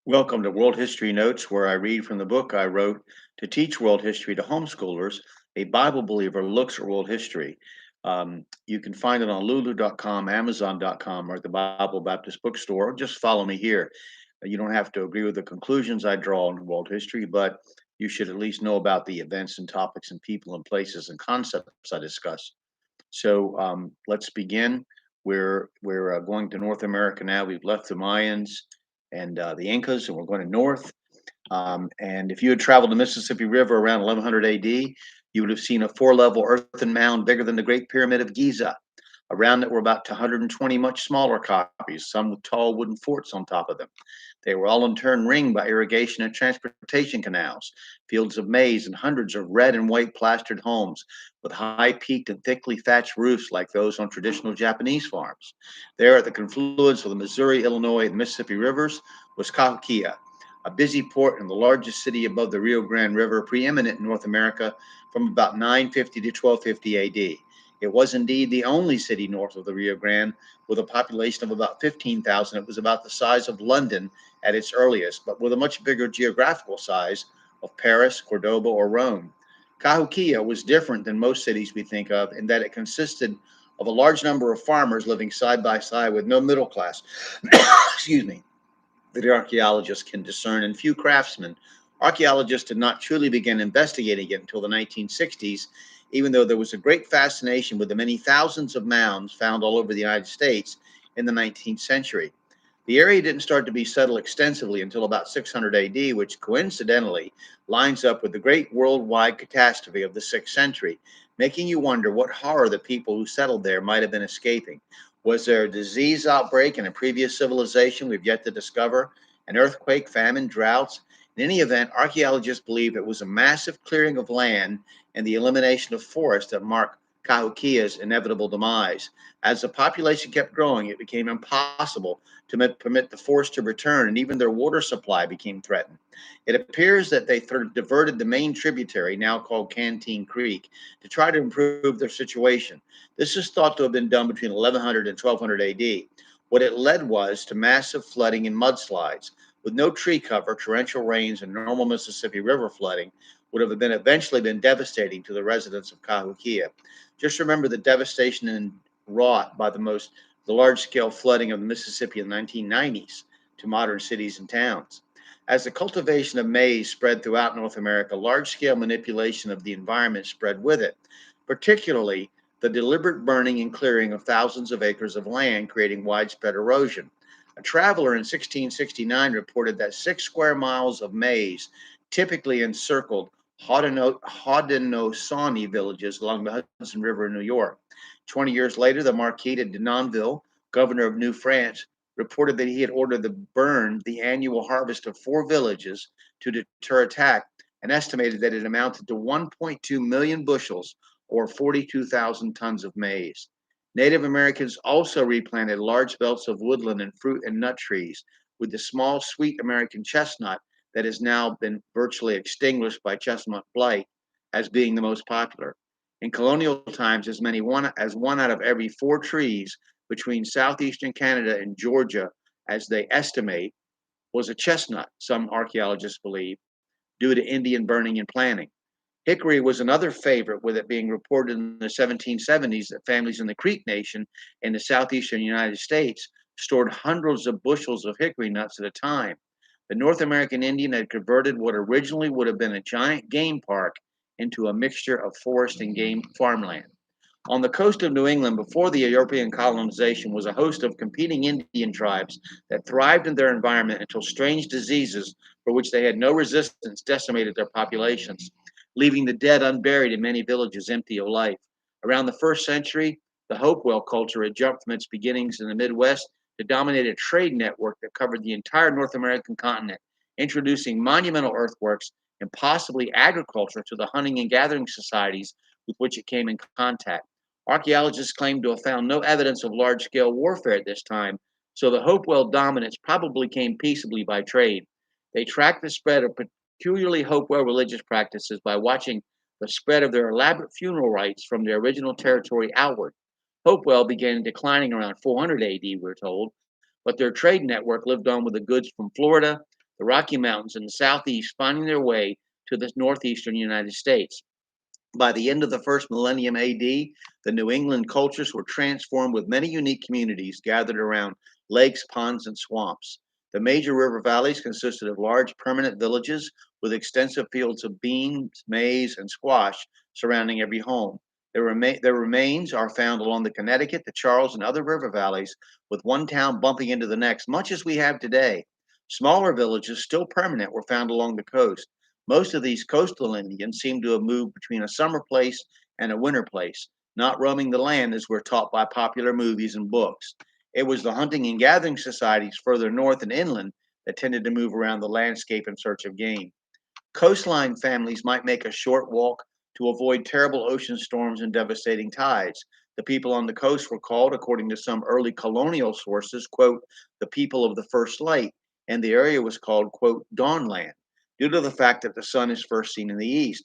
Welcome to World History Notes, where I read from the book I wrote to teach world history to homeschoolers. A Bible believer looks at world history. You can find it on lulu.com, amazon.com, or at the Bible Baptist Bookstore. Or just follow me here. You don't have to agree with the conclusions I draw in world history, but you should at least know about the events and topics and people and places and concepts I discuss. So let's begin. We're going to North America now. We've left the Mayans and the Incas, and we're going to north. And if you had traveled the Mississippi River around 1100 AD, you would have seen a four-level earthen mound bigger than the Great Pyramid of Giza. Around it were about 120 much smaller copies, some with tall wooden forts on top of them. They were all in turn ringed by irrigation and transportation canals, fields of maize, and hundreds of red and white plastered homes with high peaked and thickly thatched roofs like those on traditional Japanese farms. There, at the confluence of the Missouri, Illinois, and Mississippi rivers, was Cahokia, a busy port and the largest city above the Rio Grande River, preeminent in North America from about 950 to 1250 AD. It was indeed the only city north of the Rio Grande with a population of about 15,000. It was about the size of London at its earliest, but with a much bigger geographical size of Paris, Cordoba, or Rome. Cahokia was different than most cities we think of in that it consisted of a large number of farmers living side by side with no middle class. Excuse me, that archaeologists can discern, and few craftsmen. Archaeologists did not truly begin investigating it until the 1960s, even though there was a great fascination with the many thousands of mounds found all over the United States in the 19th century. The area didn't start to be settled extensively until about 600 AD, which coincidentally lines up with the great worldwide catastrophe of the 6th century, making you wonder what horror the people who settled there might have been escaping. Was there a disease outbreak in a previous civilization we've yet to discover? An earthquake, famine, droughts? In any event, archaeologists believe it was a massive clearing of land and the elimination of forest that marked Cahokia's inevitable demise. As the population kept growing, it became impossible to permit the forest to return, and even their water supply became threatened. It appears that they diverted the main tributary, now called Canteen Creek, to try to improve their situation. This is thought to have been done between 1100 and 1200 AD. What it led was to massive flooding and mudslides. With no tree cover, torrential rains, and normal Mississippi River flooding would have been eventually been devastating to the residents of Cahokia. Just remember the devastation wrought by the large-scale flooding of the Mississippi in the 1990s to modern cities and towns. As the cultivation of maize spread throughout North America, large-scale manipulation of the environment spread with it, particularly the deliberate burning and clearing of thousands of acres of land, creating widespread erosion. A traveler in 1669 reported that 6 square miles of maize typically encircled Haudenosaunee villages along the Hudson River in New York. 20 years later, the Marquis de Denonville, governor of New France, reported that he had ordered to burn the annual harvest of 4 villages to deter attack, and estimated that it amounted to 1.2 million bushels or 42,000 tons of maize. Native Americans also replanted large belts of woodland and fruit and nut trees, with the small, sweet American chestnut that has now been virtually extinguished by chestnut blight as being the most popular. In colonial times, as one out of every 4 trees between southeastern Canada and Georgia, as they estimate, was a chestnut, some archaeologists believe, due to Indian burning and planting. Hickory was another favorite, with it being reported in the 1770s that families in the Creek Nation in the southeastern United States stored hundreds of bushels of hickory nuts at a time. The North American Indian had converted what originally would have been a giant game park into a mixture of forest and game farmland. On the coast of New England, before the European colonization, was a host of competing Indian tribes that thrived in their environment until strange diseases for which they had no resistance decimated their populations, leaving the dead unburied in many villages empty of life. Around the first century, the Hopewell culture had jumped from its beginnings in the Midwest to dominate a trade network that covered the entire North American continent, introducing monumental earthworks and possibly agriculture to the hunting and gathering societies with which it came in contact. Archaeologists claim to have found no evidence of large scale warfare at this time, so the Hopewell dominance probably came peaceably by trade. They tracked the spread of peculiarly Hopewell religious practices by watching the spread of their elaborate funeral rites from their original territory outward. Hopewell began declining around 400 AD, we're told, but their trade network lived on with the goods from Florida, the Rocky Mountains in the southeast, finding their way to the northeastern United States. By the end of the first millennium AD, the New England cultures were transformed with many unique communities gathered around lakes, ponds, and swamps. The major river valleys consisted of large permanent villages with extensive fields of beans, maize, and squash surrounding every home. Their remains are found along the Connecticut, the Charles, and other river valleys, with one town bumping into the next, much as we have today. Smaller villages, still permanent, were found along the coast. Most of these coastal Indians seem to have moved between a summer place and a winter place, not roaming the land as we're taught by popular movies and books. It was the hunting and gathering societies further north and inland that tended to move around the landscape in search of game. Coastline families might make a short walk to avoid terrible ocean storms and devastating tides. The people on the coast were called, according to some early colonial sources, quote, the people of the first light, and the area was called, quote, Dawnland, due to the fact that the sun is first seen in the east.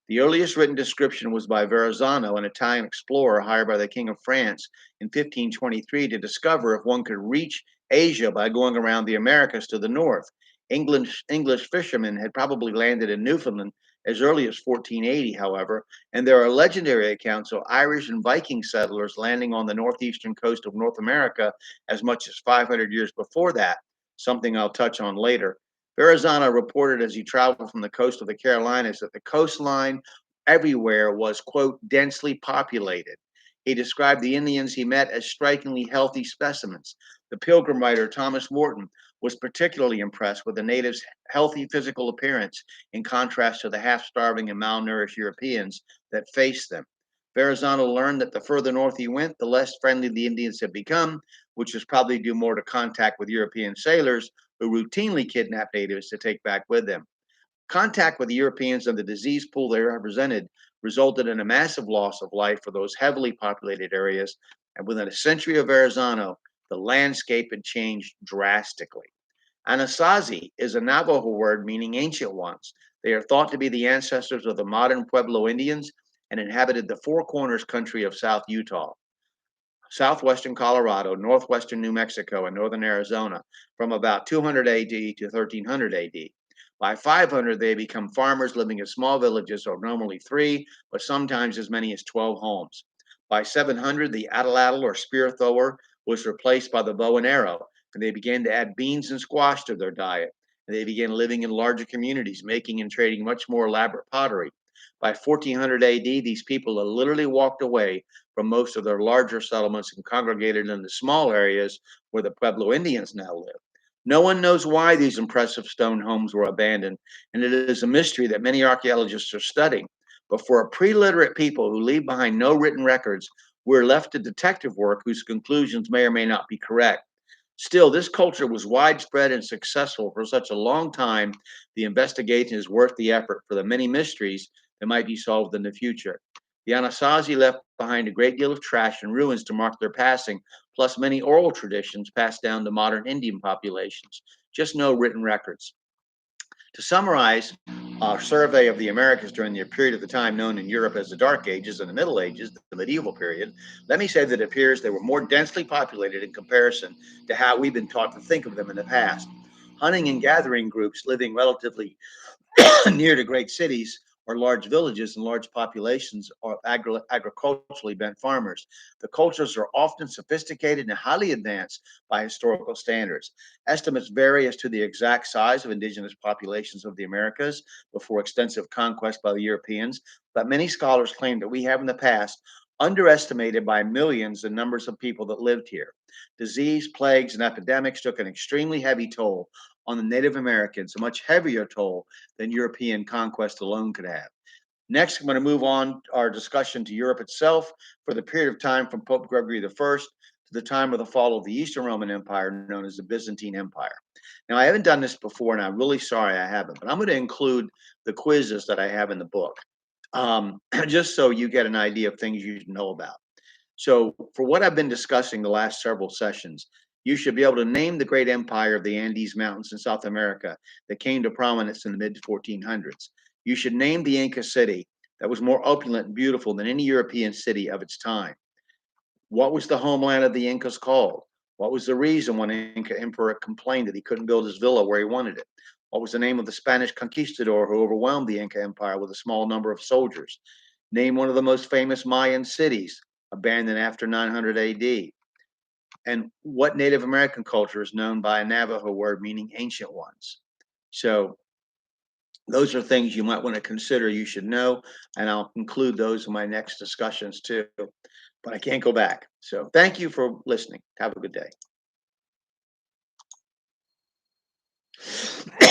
The earliest written description was by Verrazzano, an Italian explorer hired by the King of France in 1523 to discover if one could reach Asia by going around the Americas to the north. English fishermen had probably landed in Newfoundland as early as 1480, however, and there are legendary accounts of Irish and Viking settlers landing on the northeastern coast of North America as much as 500 years before that, something I'll touch on later. Verrazzano reported as he traveled from the coast of the Carolinas that the coastline everywhere was, quote, densely populated. He described the Indians he met as strikingly healthy specimens. The pilgrim writer Thomas Morton was particularly impressed with the natives' healthy physical appearance in contrast to the half starving and malnourished Europeans that faced them. Verrazzano learned that the further north he went, the less friendly the Indians had become, which was probably due more to contact with European sailors who routinely kidnapped natives to take back with them. Contact with the Europeans and the disease pool they represented resulted in a massive loss of life for those heavily populated areas, and within a century of Verrazzano, the landscape had changed drastically. Anasazi is a Navajo word meaning ancient ones. They are thought to be the ancestors of the modern Pueblo Indians and inhabited the Four Corners country of South Utah, southwestern Colorado, northwestern New Mexico, and northern Arizona from about 200 AD to 1300 AD. By 500, they become farmers living in small villages of normally 3, but sometimes as many as 12 homes. By 700, the atlatl or spear thrower was replaced by the bow and arrow, and they began to add beans and squash to their diet. And they began living in larger communities, making and trading much more elaborate pottery. By 1400 AD, these people had literally walked away from most of their larger settlements and congregated in the small areas where the Pueblo Indians now live. No one knows why these impressive stone homes were abandoned, and it is a mystery that many archaeologists are studying. But for a pre-literate people who leave behind no written records, we're left to detective work whose conclusions may or may not be correct. Still, this culture was widespread and successful for such a long time. The investigation is worth the effort for the many mysteries that might be solved in the future. The Anasazi left behind a great deal of trash and ruins to mark their passing, plus many oral traditions passed down to modern Indian populations. Just no written records. To summarize our survey of the Americas during the period of the time known in Europe as the Dark Ages and the Middle Ages, the medieval period, let me say that it appears they were more densely populated in comparison to how we've been taught to think of them in the past. Hunting and gathering groups living relatively near to great cities or large villages and large populations are agriculturally bent farmers. The cultures are often sophisticated and highly advanced by historical standards. Estimates vary as to the exact size of indigenous populations of the Americas before extensive conquest by the Europeans, but many scholars claim that we have in the past underestimated by millions the numbers of people that lived here. Disease, plagues, and epidemics took an extremely heavy toll on the Native Americans, a much heavier toll than European conquest alone could have. Next, I'm going to move on our discussion to Europe itself for the period of time from Pope Gregory I to the time of the fall of the Eastern Roman Empire, known as the Byzantine Empire. Now, I haven't done this before, and I'm really sorry I haven't, but I'm going to include the quizzes that I have in the book, just so you get an idea of things you should know about. So, for what I've been discussing the last several sessions, you should be able to name the great empire of the Andes Mountains in South America that came to prominence in the mid 1400s. You should name the Inca city that was more opulent and beautiful than any European city of its time. What was the homeland of the Incas called? What was the reason one Inca emperor complained that he couldn't build his villa where he wanted it? What was the name of the Spanish conquistador who overwhelmed the Inca Empire with a small number of soldiers? Name one of the most famous Mayan cities abandoned after 900 AD. And what Native American culture is known by a Navajo word meaning ancient ones? So those are things you might want to consider, you should know, and I'll include those in my next discussions too. But I can't go back. So thank you for listening. Have a good day.